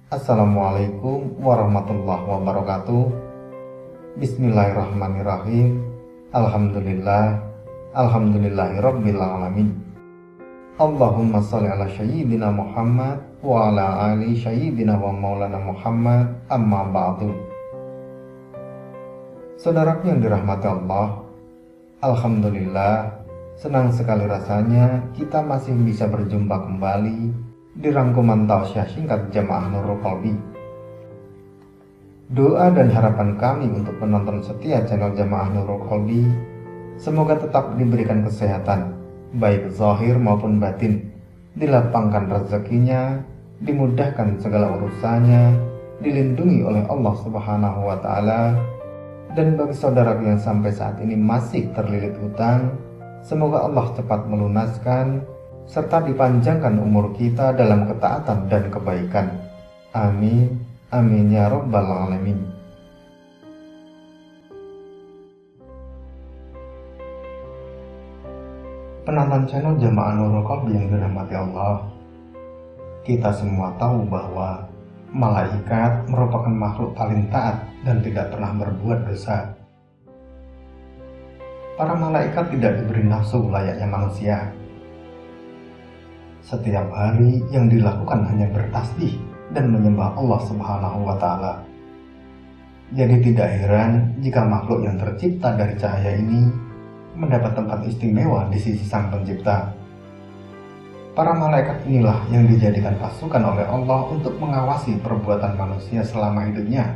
Assalamualaikum warahmatullahi wabarakatuh. Bismillahirrahmanirrahim. Alhamdulillahirabbil alamin. Allahumma sholli ala sayyidina Muhammad wa ala ali sayyidina wa maulana Muhammad, amma ba'du. Saudaraku yang dirahmati Allah, alhamdulillah, senang sekali rasanya kita masih bisa berjumpa kembali di rangkuman tausiah singkat Jamaah Nurul Qalbi. Doa dan harapan kami untuk penonton setia channel Jamaah Nurul Qalbi, semoga tetap diberikan kesehatan, baik zahir maupun batin, dilapangkan rezekinya, dimudahkan segala urusannya, dilindungi oleh Allah Subhanahu wa Ta'ala. Dan bagi saudara yang sampai saat ini masih terlilit hutang, semoga Allah cepat melunaskan serta dipanjangkan umur kita dalam ketaatan dan kebaikan. Amin, amin ya rabbal alamin. Penonton channel Jamaah Nurul Qalbi yang dirahmati Allah, kita semua tahu bahwa malaikat merupakan makhluk paling taat dan tidak pernah berbuat dosa. Para malaikat tidak diberi nafsu layaknya manusia. Setiap hari yang dilakukan hanya bertasbih dan menyembah Allah Subhanahu wa Ta'ala. Jadi tidak heran jika makhluk yang tercipta dari cahaya ini mendapat tempat istimewa di sisi Sang Pencipta. Para malaikat inilah yang dijadikan pasukan oleh Allah untuk mengawasi perbuatan manusia selama hidupnya.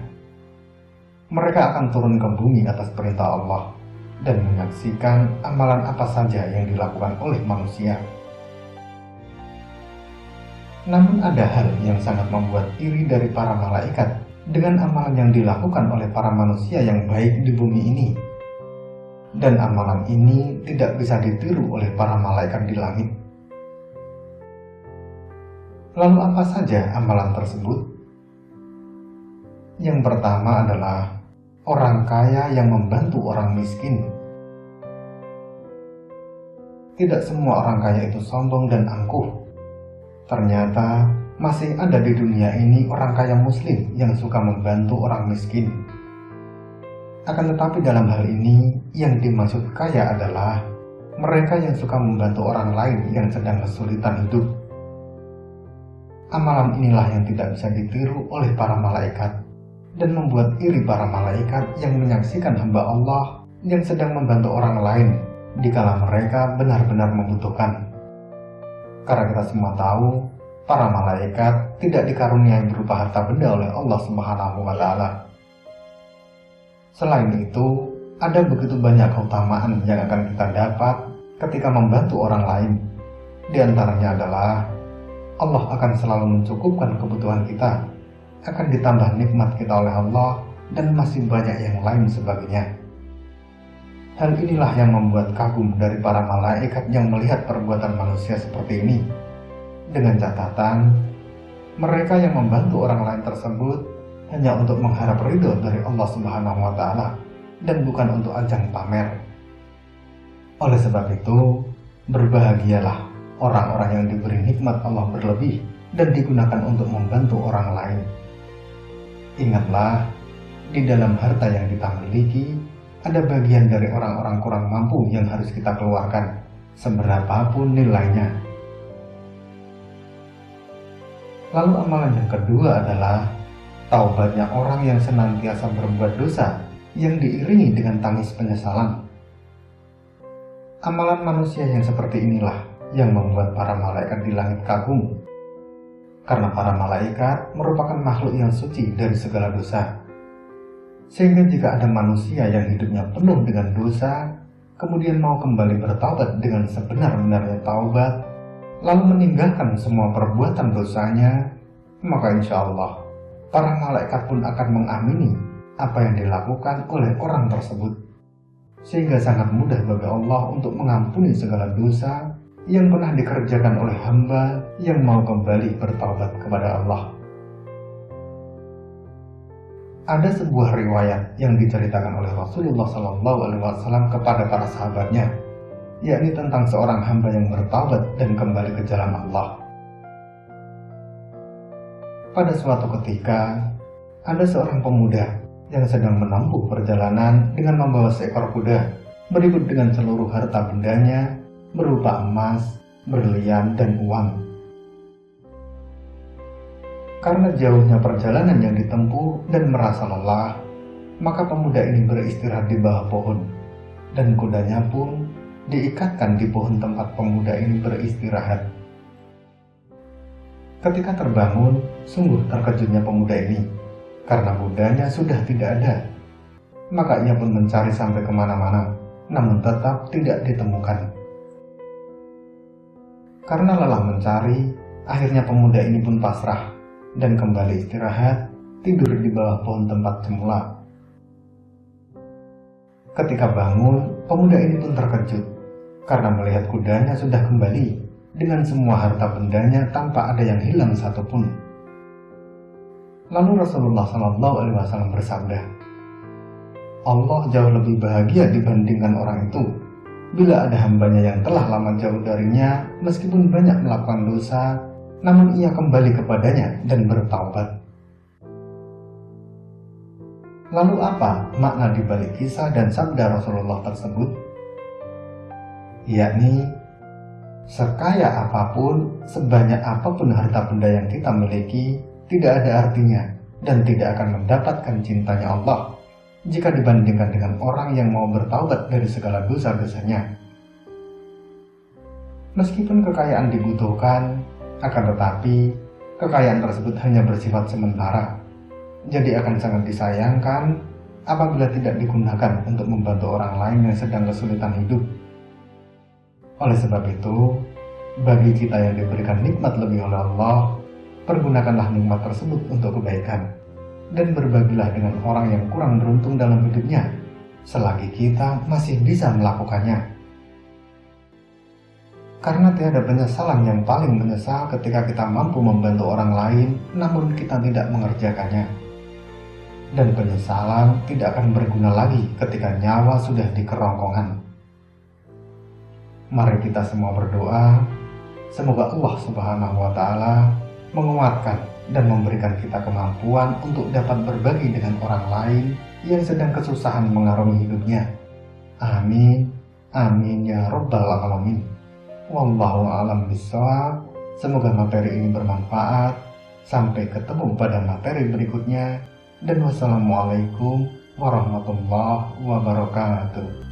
Mereka akan turun ke bumi atas perintah Allah dan menyaksikan amalan apa saja yang dilakukan oleh manusia. Namun ada hal yang sangat membuat iri dari para malaikat dengan amalan yang dilakukan oleh para manusia yang baik di bumi ini. Dan amalan ini tidak bisa ditiru oleh para malaikat di langit. Lalu apa saja amalan tersebut? Yang pertama adalah orang kaya yang membantu orang miskin. Tidak semua orang kaya itu sombong dan angkuh. Ternyata masih ada di dunia ini orang kaya muslim yang suka membantu orang miskin. Akan tetapi dalam hal ini yang dimaksud kaya adalah mereka yang suka membantu orang lain yang sedang kesulitan hidup. Amalan inilah yang tidak bisa ditiru oleh para malaikat dan membuat iri para malaikat yang menyaksikan hamba Allah yang sedang membantu orang lain dikala mereka benar-benar membutuhkan. Karena kita semua tahu, para malaikat tidak dikaruniai berupa harta benda oleh Allah Subhanahu wa Ta'ala. Selain itu, ada begitu banyak keutamaan yang akan kita dapat ketika membantu orang lain. Di antaranya adalah Allah akan selalu mencukupkan kebutuhan kita, akan ditambah nikmat kita oleh Allah, dan masih banyak yang lain sebagainya. Hal inilah yang membuat kagum dari para malaikat yang melihat perbuatan manusia seperti ini. Dengan catatan, mereka yang membantu orang lain tersebut hanya untuk mengharap ridho dari Allah Subhanahu wa Ta'ala dan bukan untuk ajang pamer. Oleh sebab itu, berbahagialah orang-orang yang diberi nikmat Allah berlebih dan digunakan untuk membantu orang lain. Ingatlah, di dalam harta yang kita miliki, ada bagian dari orang-orang kurang mampu yang harus kita keluarkan, seberapapun nilainya. Lalu amalan yang kedua adalah taubatnya orang yang senantiasa berbuat dosa yang diiringi dengan tangis penyesalan. Amalan manusia yang seperti inilah yang membuat para malaikat di langit kagum. Karena para malaikat merupakan makhluk yang suci dari segala dosa. Sehingga jika ada manusia yang hidupnya penuh dengan dosa, kemudian mau kembali bertaubat dengan sebenar-benarnya taubat, lalu meninggalkan semua perbuatan dosanya, maka insya Allah, para malaikat pun akan mengamini apa yang dilakukan oleh orang tersebut. Sehingga sangat mudah bagi Allah untuk mengampuni segala dosa yang pernah dikerjakan oleh hamba yang mau kembali bertaubat kepada Allah. Ada sebuah riwayat yang diceritakan oleh Rasulullah SAW kepada para sahabatnya, yakni tentang seorang hamba yang bertaubat dan kembali ke jalan Allah. Pada suatu ketika, ada seorang pemuda yang sedang menempuh perjalanan dengan membawa seekor kuda, berikut dengan seluruh harta bendanya berupa emas, berlian, dan uang. Karena jauhnya perjalanan yang ditempuh dan merasa lelah, maka pemuda ini beristirahat di bawah pohon, dan kudanya pun diikatkan di pohon tempat pemuda ini beristirahat. Ketika terbangun, sungguh terkejutnya pemuda ini, karena kudanya sudah tidak ada. Maka ia pun mencari sampai kemana-mana, namun tetap tidak ditemukan. Karena lelah mencari, akhirnya pemuda ini pun pasrah, dan kembali istirahat, tidur di bawah pohon tempat semula. Ketika bangun, pemuda ini pun terkejut, karena melihat kudanya sudah kembali, dengan semua harta bendanya tanpa ada yang hilang satupun. Lalu Rasulullah SAW bersabda, Allah jauh lebih bahagia dibandingkan orang itu bila ada hambanya yang telah lama jauh darinya, meskipun banyak melakukan dosa, namun ia kembali kepadanya dan bertaubat. Lalu apa makna dibalik kisah dan sabda Rasulullah tersebut? Yakni, sekaya apapun, sebanyak apapun harta benda yang kita miliki, tidak ada artinya dan tidak akan mendapatkan cintanya Allah jika dibandingkan dengan orang yang mau bertaubat dari segala dosa-dosanya. Meskipun kekayaan dibutuhkan, akan tetapi kekayaan tersebut hanya bersifat sementara. Jadi akan sangat disayangkan apabila tidak digunakan untuk membantu orang lain yang sedang kesulitan hidup. Oleh sebab itu, bagi kita yang diberikan nikmat lebih oleh Allah, pergunakanlah nikmat tersebut untuk kebaikan, dan berbagilah dengan orang yang kurang beruntung dalam hidupnya, selagi kita masih bisa melakukannya. Karena tiada penyesalan yang paling menyesal ketika kita mampu membantu orang lain, namun kita tidak mengerjakannya. Dan penyesalan tidak akan berguna lagi ketika nyawa sudah di kerongkongan. Mari kita semua berdoa, semoga Allah Subhanahu wa Ta'ala menguatkan dan memberikan kita kemampuan untuk dapat berbagi dengan orang lain yang sedang kesusahan mengarungi hidupnya. Amin, amin ya Rabbal Alamin. Wallahu a'lam bishawab. Semoga materi ini bermanfaat. Sampai ketemu pada materi berikutnya. Dan wassalamualaikum warahmatullahi wabarakatuh.